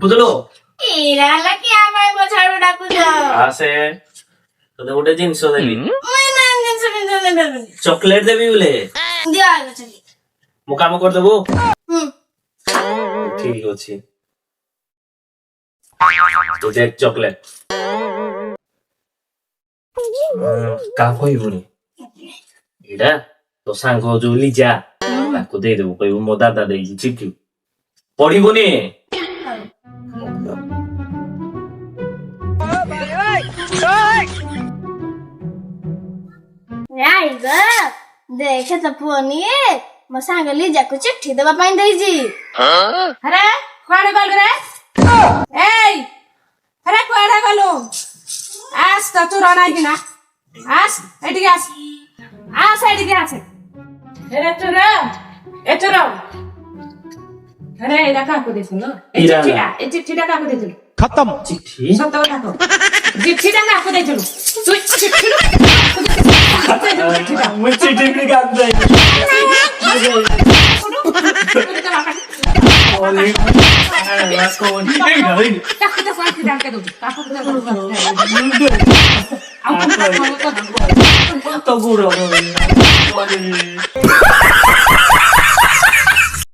বুঝলো এরা কি আমায় বোঝানো ডাকুছ আছে তোদের গোটে জিনিস দেবি চকলেট দেবি বলে দিয়া চলি ମୁଁ କାମ କରିଦେବୁ হুম ଠିକ ଅଛି ତୁ ଦେଖ ଚକଲେଟ କାହା କହିବୁନି ଏଇଟା ତୋ ସାଙ୍ଗ ଯୋଉ ଲିଜା ତାକୁ ଦେଇଦେବୁ କହିବୁ ମୋ ଦାଦା ଦେଇଛି ଚିଠି ପଢିବୁନି ରାଇଗ ଦେଖେ ତ ପୁଅ ନିଏ ମୋ ସାଙ୍ଗ ଲିଜାକୁ ଚିଠି ଦେବା ପାଇଁ ଦେଇଛି ଆରେ କୁଆଡେ ଗଲୁ ରେ ଏଇ ଆରେ କୁଆଡେ ଗଲୁ ଆସ ତ ତୁ ରନାଇକି ନା ଆସ ଏଠିକି ଆସ ଆସ ଏଠିକି ଆସ ଏରେ ତୁର ଆରେ ଏଇଟା କାହାକୁ ଦେଇଥିଲୁ ଏ ଚିଠିଟା କାହାକୁ ଦେଇଥିଲୁ खत्म ଚିଠି ସତ କଥା କହ ଚିଠିଟା କାହାକୁ ଦେଇଥିଲୁ ତୁ ଚିଠିଟା ମୁଁ ଚିଠି ବି କାହାକୁ ଦେଇଛି ତ ଗୁଡ଼